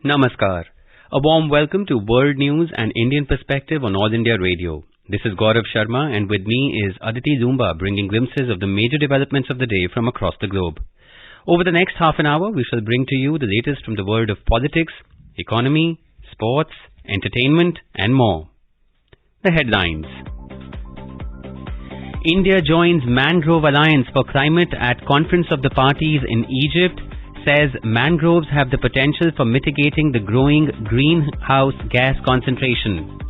Namaskar. A warm welcome to World News and Indian Perspective on All India Radio. This is Gaurav Sharma and with me is Aditi Zumba bringing glimpses of the major developments of the day from across the globe. Over the next half an hour, we shall bring to you the latest from the world of politics, economy, sports, entertainment and more. The headlines. India joins Mangrove Alliance for Climate at Conference of the Parties in Egypt, says mangroves have the potential for mitigating the growing greenhouse gas concentration.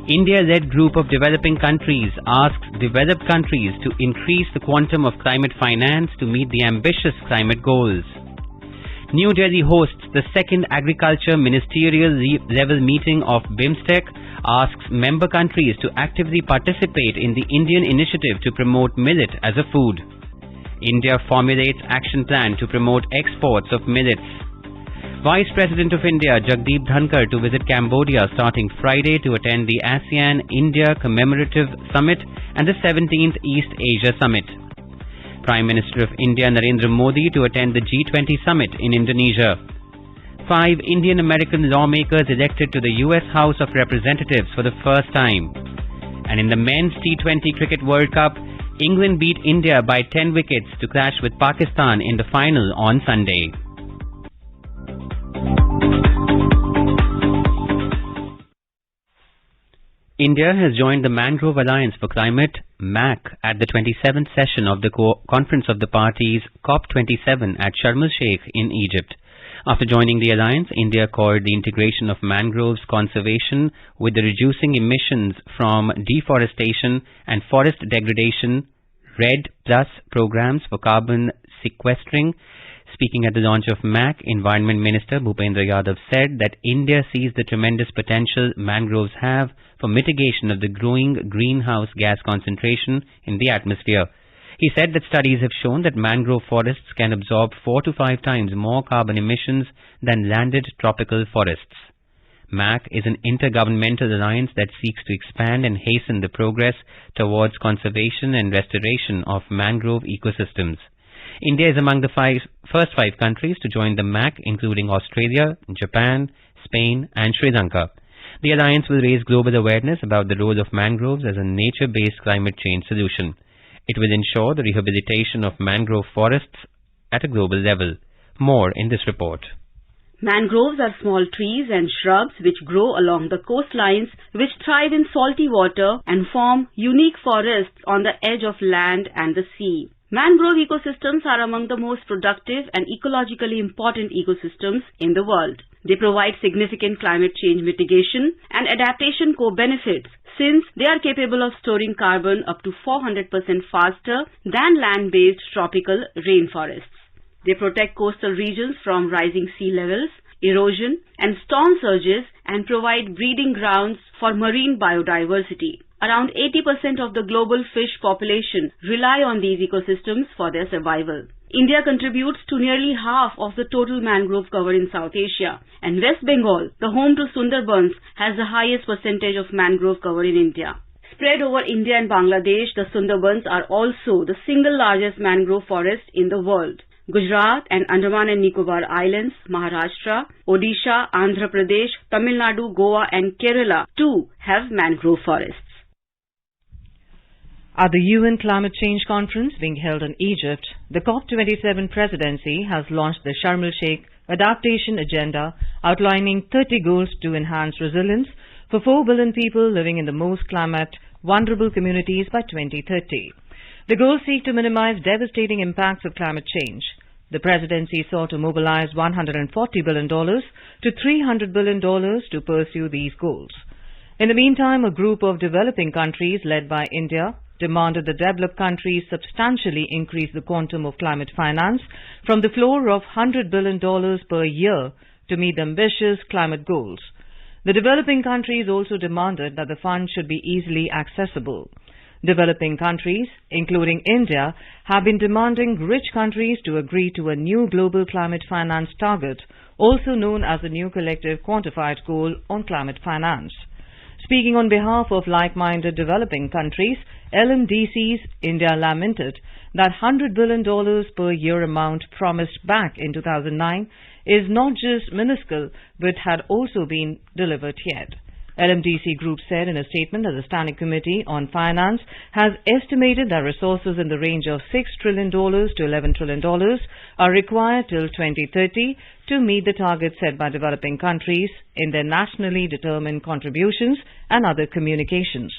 India-led group of developing countries asks developed countries to increase the quantum of climate finance to meet the ambitious climate goals. New Delhi hosts the second agriculture ministerial level meeting of BIMSTEC, asks member countries to actively participate in the Indian initiative to promote millet as a food. India formulates action plan to promote exports of millets. Vice President of India Jagdeep Dhankar to visit Cambodia starting Friday to attend the ASEAN-India Commemorative Summit and the 17th East Asia Summit. Prime Minister of India Narendra Modi to attend the G20 Summit in Indonesia. 5 Indian-American lawmakers elected to the US House of Representatives for the first time. And in the Men's T20 Cricket World Cup, England beat India by 10 wickets to clash with Pakistan in the final on Sunday. India has joined the Mangrove Alliance for Climate, MAC, at the 27th session of the Conference of the Parties, COP27, at Sharm el-Sheikh in Egypt. After joining the alliance, India called the integration of mangroves conservation with the reducing emissions from deforestation and forest degradation REDD Plus programs for carbon sequestering. Speaking at the launch of MAC, Environment Minister Bhupendra Yadav said that India sees the tremendous potential mangroves have for mitigation of the growing greenhouse gas concentration in the atmosphere. He said that studies have shown that mangrove forests can absorb 4 to 5 times more carbon emissions than landed tropical forests. MAC is an intergovernmental alliance that seeks to expand and hasten the progress towards conservation and restoration of mangrove ecosystems. India is among the first 5 countries to join the MAC, including Australia, Japan, Spain and Sri Lanka. The alliance will raise global awareness about the role of mangroves as a nature-based climate change solution. It will ensure the rehabilitation of mangrove forests at a global level. More in this report. Mangroves are small trees and shrubs which grow along the coastlines, which thrive in salty water and form unique forests on the edge of land and the sea. Mangrove ecosystems are among the most productive and ecologically important ecosystems in the world. They provide significant climate change mitigation and adaptation co-benefits, since they are capable of storing carbon up to 400% faster than land-based tropical rainforests. They protect coastal regions from rising sea levels, erosion and storm surges and provide breeding grounds for marine biodiversity. Around 80% of the global fish population rely on these ecosystems for their survival. India contributes to nearly half of the total mangrove cover in South Asia, and West Bengal, the home to Sundarbans, has the highest percentage of mangrove cover in India. Spread over India and Bangladesh, the Sundarbans are also the single largest mangrove forest in the world. Gujarat and Andaman and Nicobar Islands, Maharashtra, Odisha, Andhra Pradesh, Tamil Nadu, Goa and Kerala too have mangrove forests. At the UN Climate Change Conference being held in Egypt, the COP27 presidency has launched the Sharm el-Sheikh Adaptation Agenda, outlining 30 goals to enhance resilience for 4 billion people living in the most climate-vulnerable communities by 2030. The goals seek to minimize devastating impacts of climate change. The presidency sought to mobilize $140 billion to $300 billion to pursue these goals. In the meantime, a group of developing countries led by India demanded the developed countries substantially increase the quantum of climate finance from the floor of $100 billion per year to meet the ambitious climate goals. The developing countries also demanded that the fund should be easily accessible. Developing countries, including India, have been demanding rich countries to agree to a new global climate finance target, also known as the New Collective Quantified Goal on Climate Finance. Speaking on behalf of like-minded developing countries, LMDC's India lamented that $100 billion per year amount promised back in 2009 is not just minuscule but had also been delivered yet. LMDC Group said in a statement that the Standing Committee on Finance has estimated that resources in the range of $6 trillion to $11 trillion are required till 2030 to meet the targets set by developing countries in their nationally determined contributions and other communications.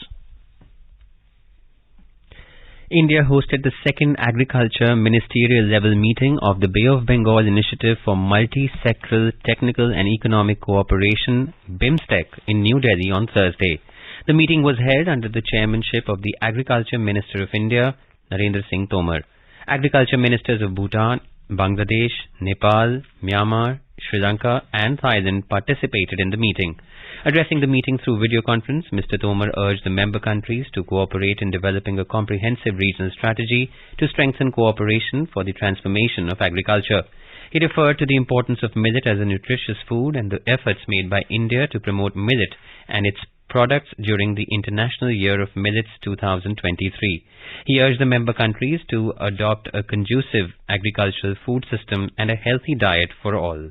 India hosted the second Agriculture Ministerial Level meeting of the Bay of Bengal Initiative for Multi-Sectoral Technical and Economic Cooperation, BIMSTEC, in New Delhi on Thursday. The meeting was held under the chairmanship of the Agriculture Minister of India, Narendra Singh Tomar. Agriculture Ministers of Bhutan, Bangladesh, Nepal, Myanmar, Sri Lanka and Thailand participated in the meeting. Addressing the meeting through video conference, Mr. Tomar urged the member countries to cooperate in developing a comprehensive regional strategy to strengthen cooperation for the transformation of agriculture. He referred to the importance of millet as a nutritious food and the efforts made by India to promote millet and its products during the International Year of Millets 2023. He urged the member countries to adopt a conducive agricultural food system and a healthy diet for all.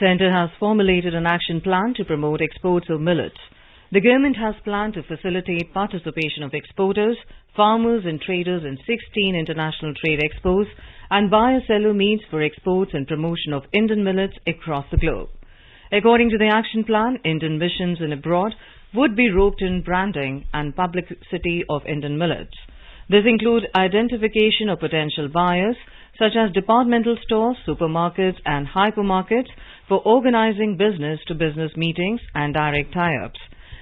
Centre has formulated an action plan to promote exports of millets. The government has planned to facilitate participation of exporters, farmers and traders in 16 international trade expos and buyer-seller meets for exports and promotion of Indian millets across the globe. According to the action plan, Indian missions in abroad would be roped in branding and publicity of Indian millets. This includes identification of potential buyers such as departmental stores, supermarkets and hypermarkets for organizing business-to-business meetings and direct tie-ups.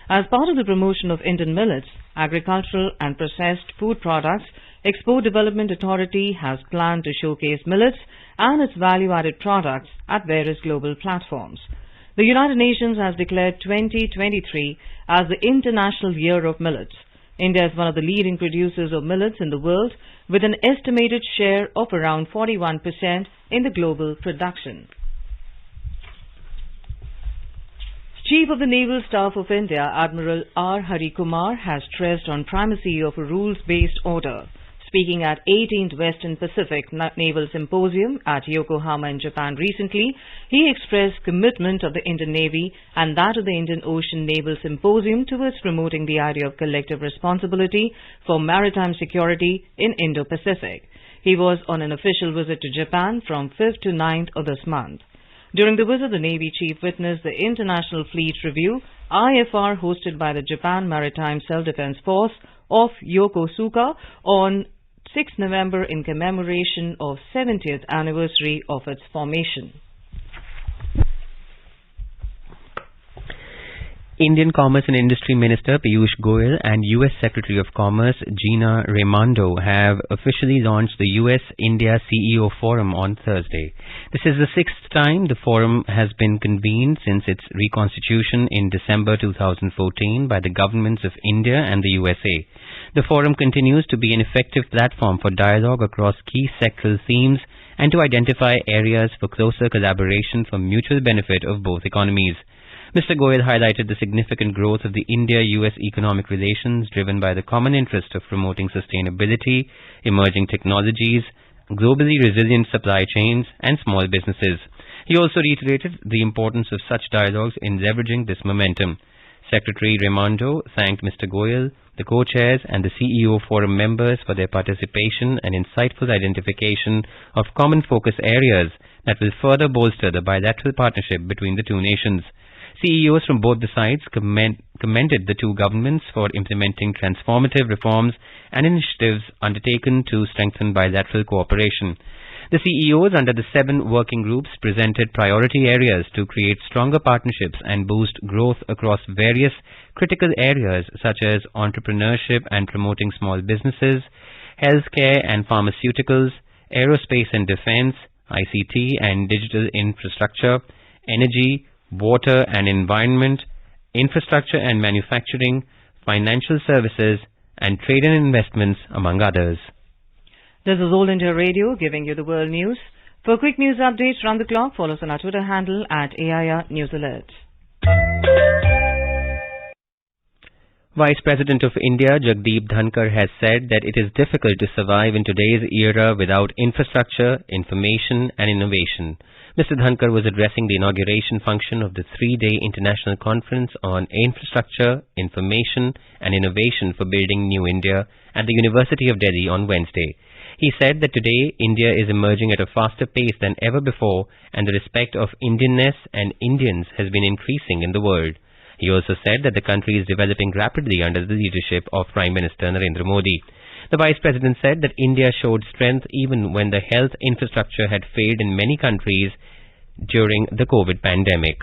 As part of the promotion of Indian millets, agricultural and processed food products, Export Development Authority has planned to showcase millets and its value-added products at various global platforms. The United Nations has declared 2023 as the International Year of Millets. India is one of the leading producers of millets in the world with an estimated share of around 41% in the global production. Chief of the Naval Staff of India, Admiral R. Hari Kumar, has stressed on primacy of a rules-based order. Speaking at 18th Western Pacific Naval Symposium at Yokohama in Japan recently, he expressed commitment of the Indian Navy and that of the Indian Ocean Naval Symposium towards promoting the idea of collective responsibility for maritime security in Indo-Pacific. He was on an official visit to Japan from 5th to 9th of this month. During the visit, the Navy Chief witnessed the International Fleet Review, IFR, hosted by the Japan Maritime Self-Defense Force of Yokosuka on 6 November in commemoration of 70th anniversary of its formation. Indian Commerce and Industry Minister Piyush Goyal and US Secretary of Commerce Gina Raimondo have officially launched the US-India CEO Forum on Thursday. This is the sixth time the forum has been convened since its reconstitution in December 2014 by the governments of India and the USA. The forum continues to be an effective platform for dialogue across key sectoral themes and to identify areas for closer collaboration for mutual benefit of both economies. Mr. Goyal highlighted the significant growth of the India-US economic relations driven by the common interest of promoting sustainability, emerging technologies, globally resilient supply chains, and small businesses. He also reiterated the importance of such dialogues in leveraging this momentum. Secretary Raimondo thanked Mr. Goyal, the co-chairs and the CEO Forum members for their participation and insightful identification of common focus areas that will further bolster the bilateral partnership between the two nations. CEOs from both the sides commended the two governments for implementing transformative reforms and initiatives undertaken to strengthen bilateral cooperation. The CEOs under the 7 working groups presented priority areas to create stronger partnerships and boost growth across various critical areas such as entrepreneurship and promoting small businesses, healthcare and pharmaceuticals, aerospace and defense, ICT and digital infrastructure, energy, water and environment, infrastructure and manufacturing, financial services, and trade and investments, among others. This is All India Radio giving you the world news. For quick news updates round the clock, follow us on our Twitter handle at AIR News Alert. Vice President of India Jagdeep Dhankar has said that it is difficult to survive in today's era without infrastructure, information and innovation. Mr. Dhankar was addressing the inauguration function of the 3-day international conference on infrastructure, information and innovation for building New India at the University of Delhi on Wednesday. He said that today India is emerging at a faster pace than ever before and the respect of Indianness and Indians has been increasing in the world. He also said that the country is developing rapidly under the leadership of Prime Minister Narendra Modi. The Vice President said that India showed strength even when the health infrastructure had failed in many countries during the COVID pandemic.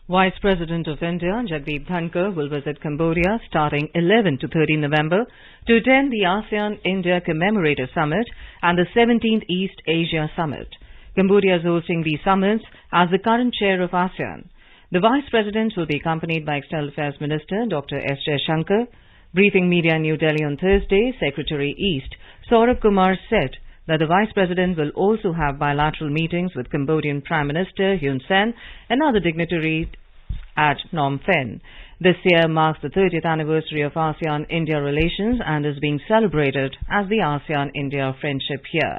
Vice President of India Jagdeep Dhankar will visit Cambodia starting 11 to 13 November to attend the ASEAN-India Commemorative Summit and the 17th East Asia Summit. Cambodia is hosting these summits as the current chair of ASEAN. The Vice President will be accompanied by External Affairs Minister Dr. S. Jaishankar. Briefing media in New Delhi on Thursday, Secretary East Saurabh Kumar said that the Vice President will also have bilateral meetings with Cambodian Prime Minister Hun Sen and other dignitaries at Phnom Penh. This year marks the 30th anniversary of ASEAN-India relations and is being celebrated as the ASEAN-India Friendship Year.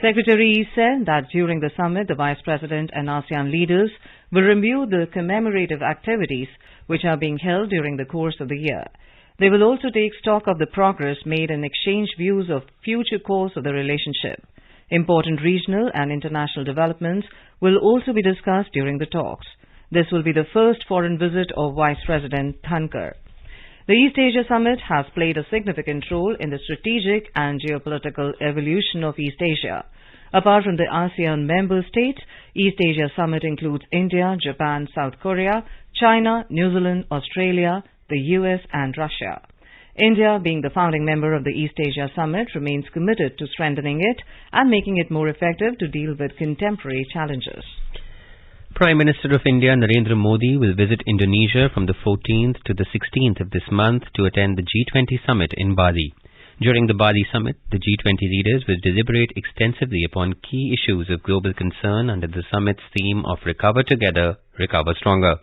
Secretary said that during the summit, the Vice President and ASEAN leaders will review the commemorative activities which are being held during the course of the year. They will also take stock of the progress made and exchange views of future course of the relationship. Important regional and international developments will also be discussed during the talks. This will be the first foreign visit of Vice President Dhankar. The East Asia Summit has played a significant role in the strategic and geopolitical evolution of East Asia. Apart from the ASEAN member states, East Asia Summit includes India, Japan, South Korea, China, New Zealand, Australia, the US and Russia. India, being the founding member of the East Asia Summit, remains committed to strengthening it and making it more effective to deal with contemporary challenges. Prime Minister of India Narendra Modi will visit Indonesia from the 14th to the 16th of this month to attend the G20 summit in Bali. During the Bali summit, the G20 leaders will deliberate extensively upon key issues of global concern under the summit's theme of Recover Together, Recover Stronger.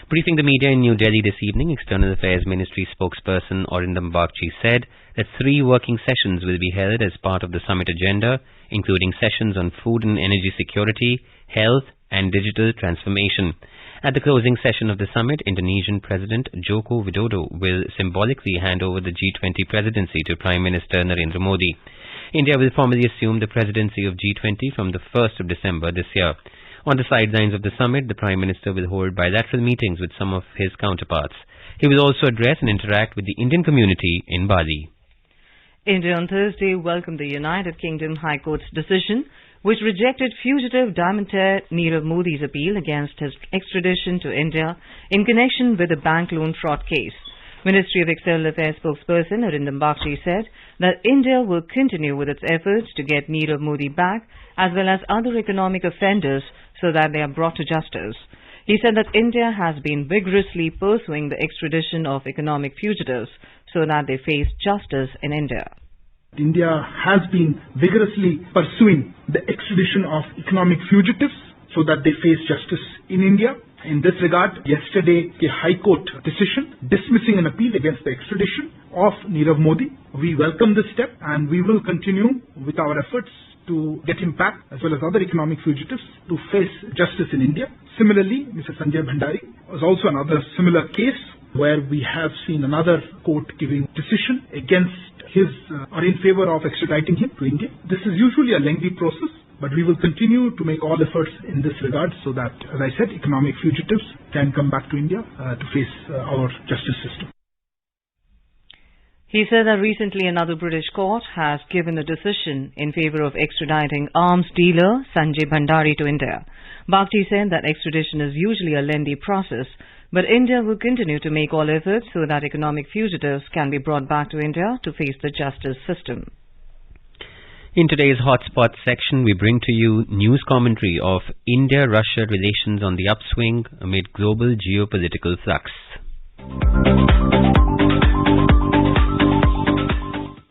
Briefing the media in New Delhi this evening, External Affairs Ministry spokesperson Arindam Bagchi said that 3 working sessions will be held as part of the summit agenda, including sessions on food and energy security, health and digital transformation. At the closing session of the summit, Indonesian President Joko Widodo will symbolically hand over the G20 presidency to Prime Minister Narendra Modi. India will formally assume the presidency of G20 from the 1st of December this year. On the sidelines of the summit, the Prime Minister will hold bilateral meetings with some of his counterparts. He will also address and interact with the Indian community in Bali. India on Thursday welcomed the United Kingdom High Court's decision which rejected fugitive diamond heir Nirav Modi's appeal against his extradition to India in connection with the bank loan fraud case. Ministry of External Affairs spokesperson Arindam Bagchi said that India will continue with its efforts to get Nirav Modi back as well as other economic offenders so that they are brought to justice. He said that India has been vigorously pursuing the extradition of economic fugitives so that they face justice in India. India has been vigorously pursuing the extradition of economic fugitives so that they face justice in India. In this regard, yesterday, a High Court decision dismissing an appeal against the extradition of Nirav Modi. We welcome this step and we will continue with our efforts to get him back as well as other economic fugitives to face justice in India. Similarly, Mr. Sanjay Bhandari was also another similar case where we have seen another court giving decision against his or in favor of extraditing him to India. This is usually a lengthy process, but we will continue to make all efforts in this regard so that, as I said, economic fugitives can come back to India to face our justice system. He said that recently another British court has given a decision in favor of extraditing arms dealer Sanjay Bhandari to India. Bagchi said that extradition is usually a lengthy process, but India will continue to make all efforts so that economic fugitives can be brought back to India to face the justice system. In today's Hotspot section, we bring to you news commentary of India-Russia relations on the upswing amid global geopolitical flux.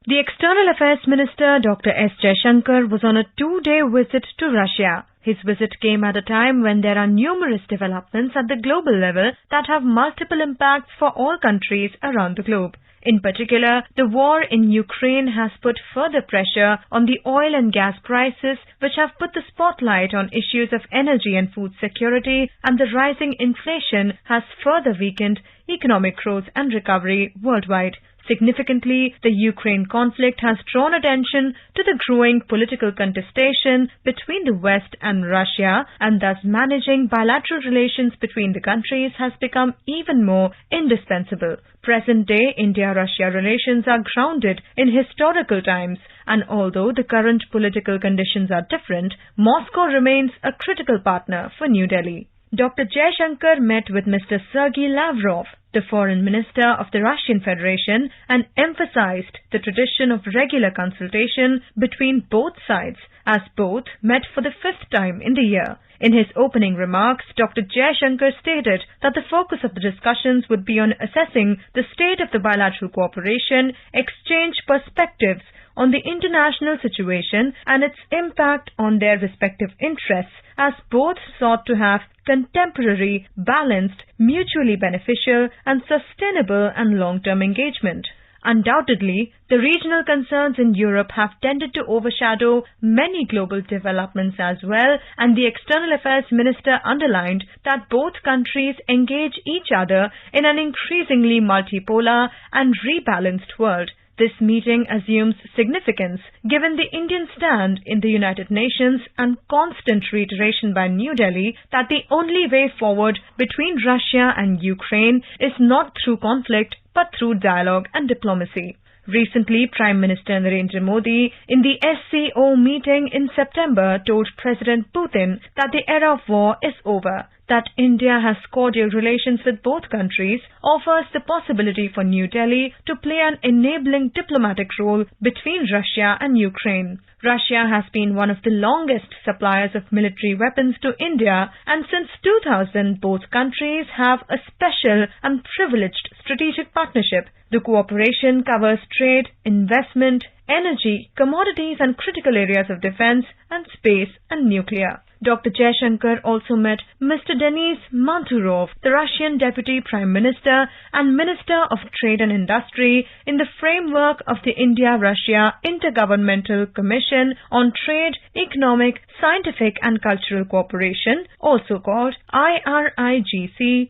The External Affairs Minister Dr. S. Jaishankar was on a 2-day visit to Russia. His visit came at a time when there are numerous developments at the global level that have multiple impacts for all countries around the globe. In particular, the war in Ukraine has put further pressure on the oil and gas prices, which have put the spotlight on issues of energy and food security, and the rising inflation has further weakened economic growth and recovery worldwide. Significantly, the Ukraine conflict has drawn attention to the growing political contestation between the West and Russia, and thus managing bilateral relations between the countries has become even more indispensable. Present-day India-Russia relations are grounded in historical times, and although the current political conditions are different, Moscow remains a critical partner for New Delhi. Dr. Jaishankar met with Mr. Sergei Lavrov, the Foreign Minister of the Russian Federation, and emphasized the tradition of regular consultation between both sides, as both met for the fifth time in the year. In his opening remarks, Dr. Jaishankar stated that the focus of the discussions would be on assessing the state of the bilateral cooperation, exchange perspectives on the international situation and its impact on their respective interests, as both sought to have contemporary, balanced, mutually beneficial and sustainable and long-term engagement. Undoubtedly, the regional concerns in Europe have tended to overshadow many global developments as well, and the External Affairs Minister underlined that both countries engage each other in an increasingly multipolar and rebalanced world. This meeting assumes significance given the Indian stand in the United Nations and constant reiteration by New Delhi that the only way forward between Russia and Ukraine is not through conflict but through dialogue and diplomacy. Recently, Prime Minister Narendra Modi in the SCO meeting in September told President Putin that the era of war is over. That India has cordial relations with both countries offers the possibility for New Delhi to play an enabling diplomatic role between Russia and Ukraine. Russia has been one of the longest suppliers of military weapons to India, and since 2000 both countries have a special and privileged strategic partnership. The cooperation covers trade, investment, energy, commodities and critical areas of defense and space and nuclear. Dr. Jaishankar also met Mr. Denis Manturov, the Russian Deputy Prime Minister and Minister of Trade and Industry, in the framework of the India-Russia Intergovernmental Commission on Trade, Economic, Scientific and Cultural Cooperation, also called IRIGC-TEC.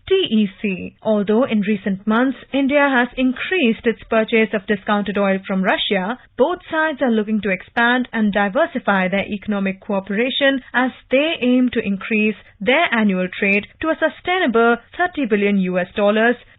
Although in recent months India has increased its purchase of discounted oil from Russia, both sides are looking to expand and diversify their economic cooperation as they aim to increase their annual trade to a sustainable $30 billion,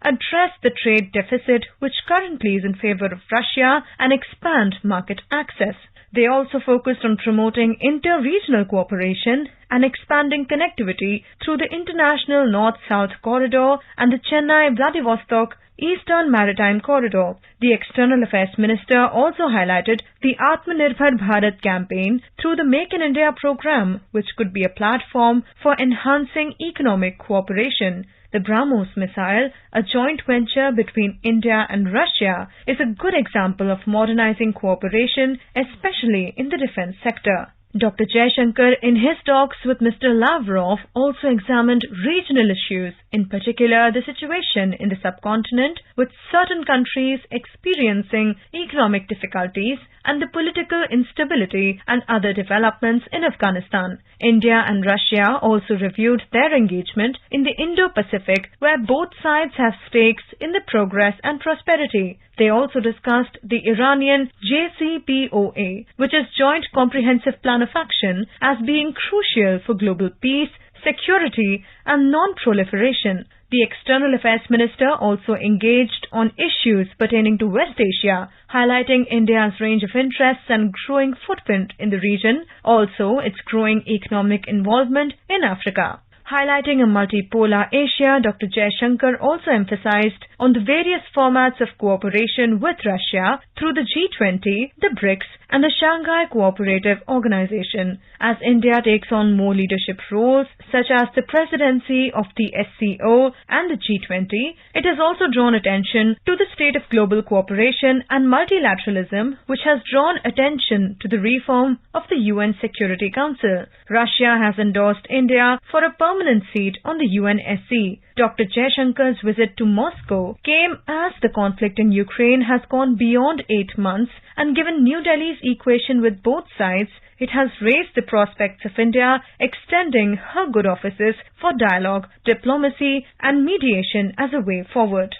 address the trade deficit which currently is in favor of Russia, and expand market access. They also focused on promoting inter-regional cooperation and expanding connectivity through the International North-South Corridor and the Chennai-Vladivostok Eastern Maritime Corridor. The External Affairs Minister also highlighted the Atmanirbhar Bharat campaign through the Make in India program, which could be a platform for enhancing economic cooperation. The BrahMos missile, a joint venture between India and Russia, is a good example of modernizing cooperation, especially in the defense sector. Dr. Jaishankar, in his talks with Mr. Lavrov, also examined regional issues, in particular the situation in the subcontinent, with certain countries experiencing economic difficulties and the political instability and other developments in Afghanistan. India and Russia also reviewed their engagement in the Indo-Pacific, where both sides have stakes in the progress and prosperity. They also discussed the Iranian JCPOA, which is Joint Comprehensive Plan of Action, as being crucial for global peace, security and non-proliferation. The External Affairs Minister also engaged on issues pertaining to West Asia, highlighting India's range of interests and growing footprint in the region, also its growing economic involvement in Africa. Highlighting a multipolar Asia, Dr. Jaishankar also emphasized on the various formats of cooperation with Russia through the G20, the BRICS, and the Shanghai Cooperative Organization. As India takes on more leadership roles, such as the presidency of the SCO and the G20, it has also drawn attention to the state of global cooperation and multilateralism, which has drawn attention to the reform of the UN Security Council. Russia has endorsed India for a permanent seat on the UNSC. Dr. Jaishankar's visit to Moscow came as the conflict in Ukraine has gone beyond 8 months, and given New Delhi's equation with both sides, it has raised the prospects of India extending her good offices for dialogue, diplomacy and mediation as a way forward.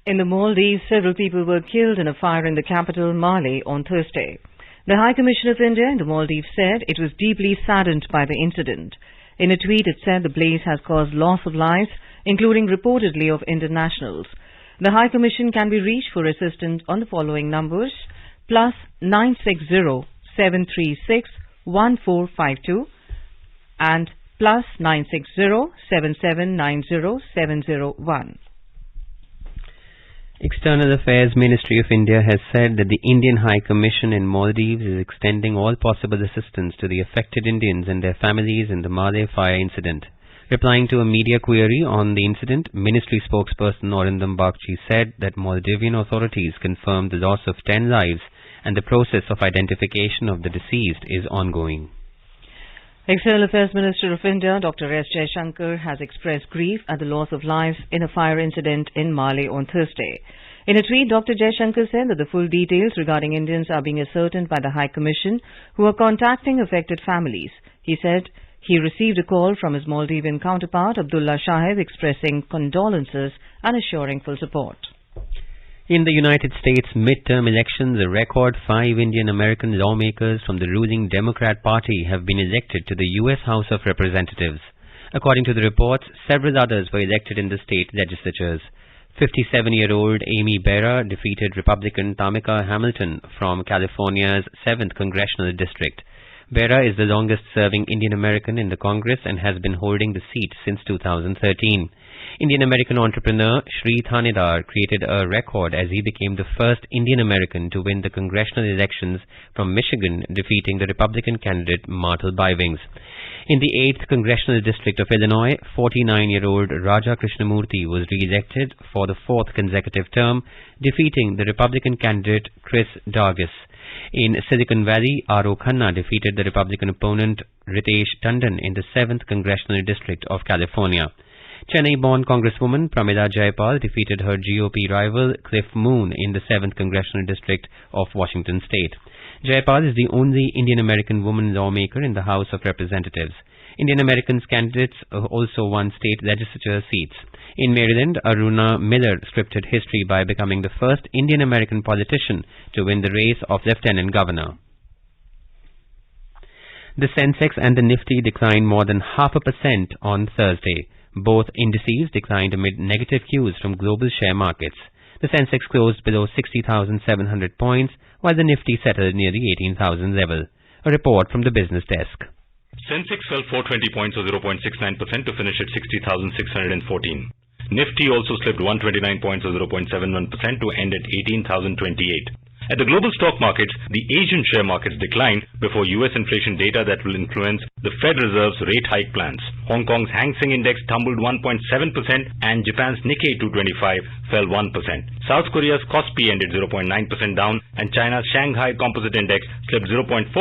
In the Maldives, several people were killed in a fire in the capital, Male, on Thursday. The High Commission of India in the Maldives said it was deeply saddened by the incident. In a tweet, it said the blaze has caused loss of lives, including reportedly of Indian nationals. The High Commission can be reached for assistance on the following numbers: +960 736 1452 and +960 7790 701. External Affairs Ministry of India has said that the Indian High Commission in Maldives is extending all possible assistance to the affected Indians and their families in the Male fire incident. Replying to a media query on the incident, Ministry spokesperson Arindam Bagchi said that Maldivian authorities confirmed the loss of 10 lives and the process of identification of the deceased is ongoing. External Affairs Minister of India, Dr. S. Jaishankar, has expressed grief at the loss of lives in a fire incident in Male on Thursday. In a tweet, Dr. Jaishankar said that the full details regarding Indians are being ascertained by the High Commission, who are contacting affected families. He said he received a call from his Maldivian counterpart, Abdullah Shahid, expressing condolences and assuring full support. In the United States midterm elections, a record 5 Indian American lawmakers from the ruling Democrat Party have been elected to the U.S. House of Representatives. According to the reports, several others were elected in the state legislatures. 57-year-old Amy Bera defeated Republican Tamika Hamilton from California's 7th Congressional District. Bera is the longest-serving Indian American in the Congress and has been holding the seat since 2013. Indian American entrepreneur Sri Thanedar created a record as he became the first Indian American to win the congressional elections from Michigan, defeating the Republican candidate Martel Bivings. In the 8th Congressional District of Illinois, 49-year-old Raja Krishnamurthy was re-elected for the 4th consecutive term, defeating the Republican candidate Chris Dargis. In Silicon Valley, R.O. Khanna defeated the Republican opponent Ritesh Tandon in the 7th Congressional District of California. Chennai-born Congresswoman Pramila Jayapal defeated her GOP rival Cliff Moon in the 7th Congressional District of Washington State. Jayapal is the only Indian American woman lawmaker in the House of Representatives. Indian Americans candidates also won state legislature seats. In Maryland, Aruna Miller scripted history by becoming the first Indian American politician to win the race of lieutenant governor. The Sensex and the Nifty declined more than 0.5% on Thursday. Both indices declined amid negative cues from global share markets. The Sensex closed below 60,700 points, while the Nifty settled near the 18,000 level. A report from the business desk. Sensex fell 420 points or 0.69% to finish at 60,614. Nifty also slipped 129 points or 0.71% to end at 18,028. At the global stock markets, the Asian share markets declined before U.S. inflation data that will influence the Fed Reserve's rate hike plans. Hong Kong's Hang Seng Index tumbled 1.7% and Japan's Nikkei 225 fell 1%. South Korea's Kospi ended 0.9% down and China's Shanghai Composite Index slipped 0.4%,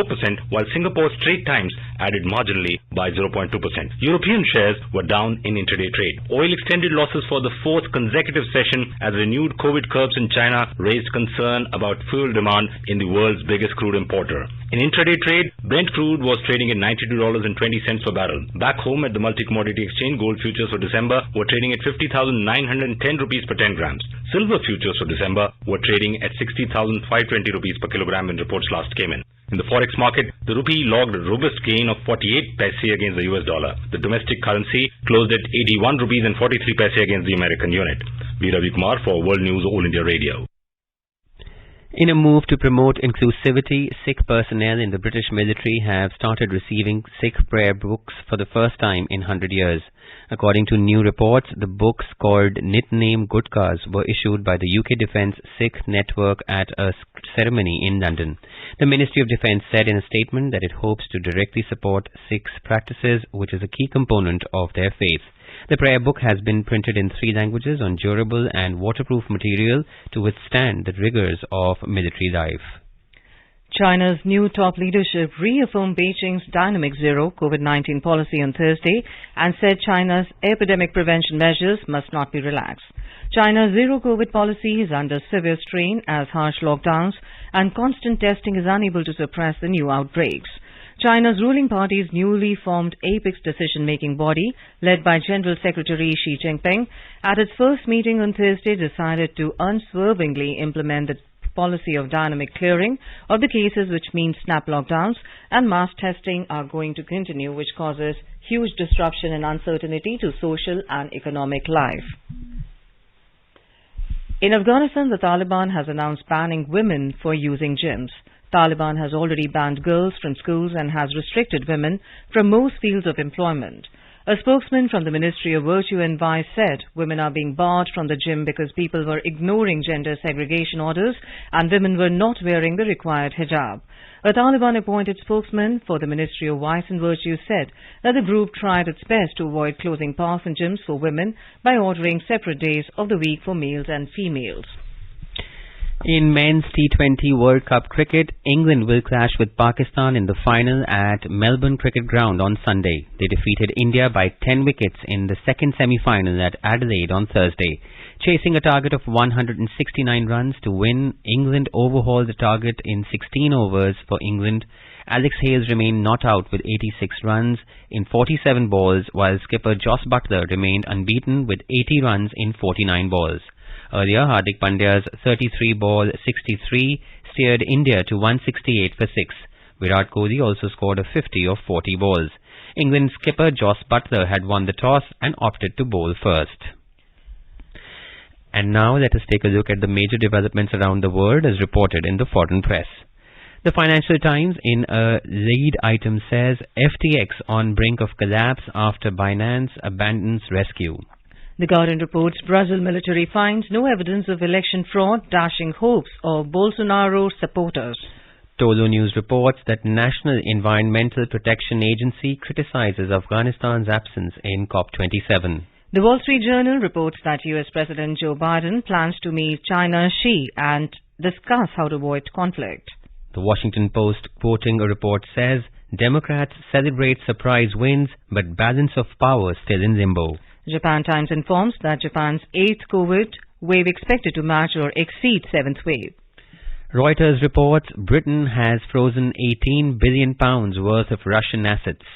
while Singapore's Straits Times added marginally by 0.2%. European shares were down in intraday trade. Oil extended losses for the 4th consecutive session as renewed COVID curbs in China raised concern about fuel demand in the world's biggest crude importer. In intraday trade, Brent crude was trading at $92.20 per barrel. Back home at the multi-commodity exchange, gold futures for December were trading at 50,910 rupees per 10 grams. Silver futures for December were trading at 60,520 rupees per kilogram when reports last came in. In the forex market, the rupee logged a robust gain of 48 paise against the US dollar. The domestic currency closed at 81 rupees and 43 paise against the American unit. V. Ravi Kumar for World News All India Radio. In a move to promote inclusivity, Sikh personnel in the British military have started receiving Sikh prayer books for the first time in 100 years. According to new reports, the books called Nitnem Gutkas were issued by the UK Defence Sikh Network at a ceremony in London. The Ministry of Defence said in a statement that it hopes to directly support Sikhs' practices, which is a key component of their faith. The prayer book has been printed in 3 languages on durable and waterproof material to withstand the rigors of military life. China's new top leadership reaffirmed Beijing's dynamic zero COVID-19 policy on Thursday and said China's epidemic prevention measures must not be relaxed. China's zero COVID policy is under severe strain as harsh lockdowns and constant testing is unable to suppress the new outbreaks. China's ruling party's newly formed Apex decision-making body, led by General Secretary Xi Jinping, at its first meeting on Thursday decided to unswervingly implement the policy of dynamic clearing of the cases, which means snap lockdowns and mass testing are going to continue, which causes huge disruption and uncertainty to social and economic life. In Afghanistan, the Taliban has announced banning women for using gyms. Taliban has already banned girls from schools and has restricted women from most fields of employment. A spokesman from the Ministry of Virtue and Vice said women are being barred from the gym because people were ignoring gender segregation orders and women were not wearing the required hijab. A Taliban-appointed spokesman for the Ministry of Vice and Virtue said that the group tried its best to avoid closing parks and gyms for women by ordering separate days of the week for males and females. In men's T20 World Cup cricket, England will clash with Pakistan in the final at Melbourne Cricket Ground on Sunday. They defeated India by 10 wickets in the second semi-final at Adelaide on Thursday. Chasing a target of 169 runs to win, England overhauled the target in 16 overs for England. Alex Hales remained not out with 86 runs in 47 balls, while skipper Jos Buttler remained unbeaten with 80 runs in 49 balls. Earlier, Hardik Pandya's 33-ball 63 steered India to 168 for 6. Virat Kohli also scored a 50 of 40 balls. England skipper Jos Buttler had won the toss and opted to bowl first. And now let us take a look at the major developments around the world as reported in the foreign press. The Financial Times in a lead item says FTX on brink of collapse after Binance abandons rescue. The Guardian reports Brazil military finds no evidence of election fraud, dashing hopes of Bolsonaro supporters. Tolo News reports that National Environmental Protection Agency criticizes Afghanistan's absence in COP27. The Wall Street Journal reports that US President Joe Biden plans to meet China's Xi and discuss how to avoid conflict. The Washington Post, quoting a report, says Democrats celebrate surprise wins, but balance of power still in limbo. Japan Times informs that Japan's 8th COVID wave expected to match or exceed 7th wave. Reuters reports Britain has frozen £18 billion worth of Russian assets.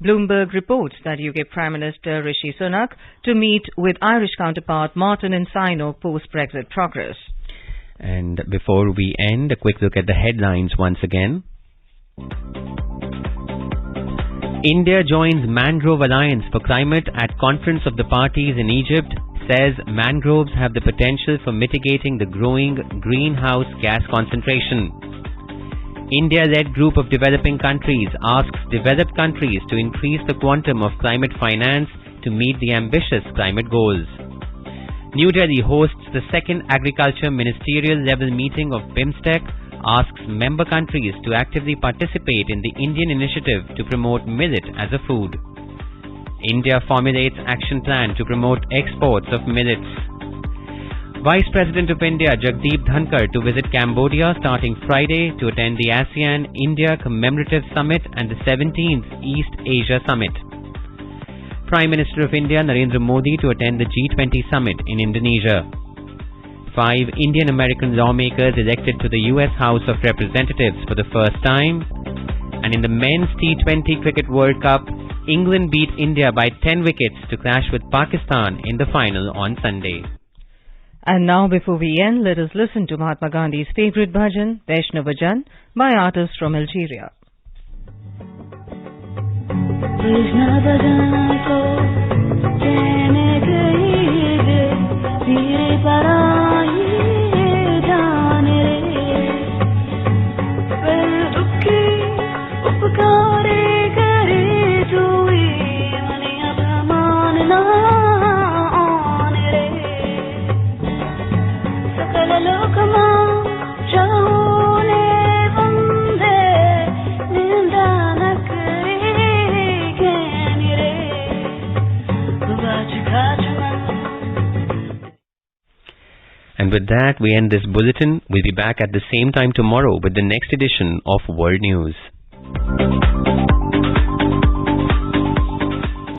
Bloomberg reports that UK Prime Minister Rishi Sunak to meet with Irish counterpart Martin Insino post-Brexit progress. And before we end, a quick look at the headlines once again. India joins Mangrove Alliance for Climate at Conference of the Parties in Egypt, says mangroves have the potential for mitigating the growing greenhouse gas concentration. India-led group of developing countries asks developed countries to increase the quantum of climate finance to meet the ambitious climate goals. New Delhi hosts the second agriculture ministerial level meeting of BIMSTEC, asks member countries to actively participate in the Indian initiative to promote millet as a food. India formulates action plan to promote exports of millets. Vice President of India Jagdeep Dhankar to visit Cambodia starting Friday to attend the ASEAN-India Commemorative Summit and the 17th East Asia Summit. Prime Minister of India Narendra Modi to attend the G20 Summit in Indonesia. 5 Indian-American lawmakers elected to the US House of Representatives for the first time. And in the men's T20 Cricket World Cup, England beat India by 10 wickets to clash with Pakistan in the final on Sunday. And now, before we end, let us listen to Mahatma Gandhi's favorite bhajan, Vaishnava Jan, by artists from Algeria. with that, we end this bulletin. We'll be back at the same time tomorrow with the next edition of World News.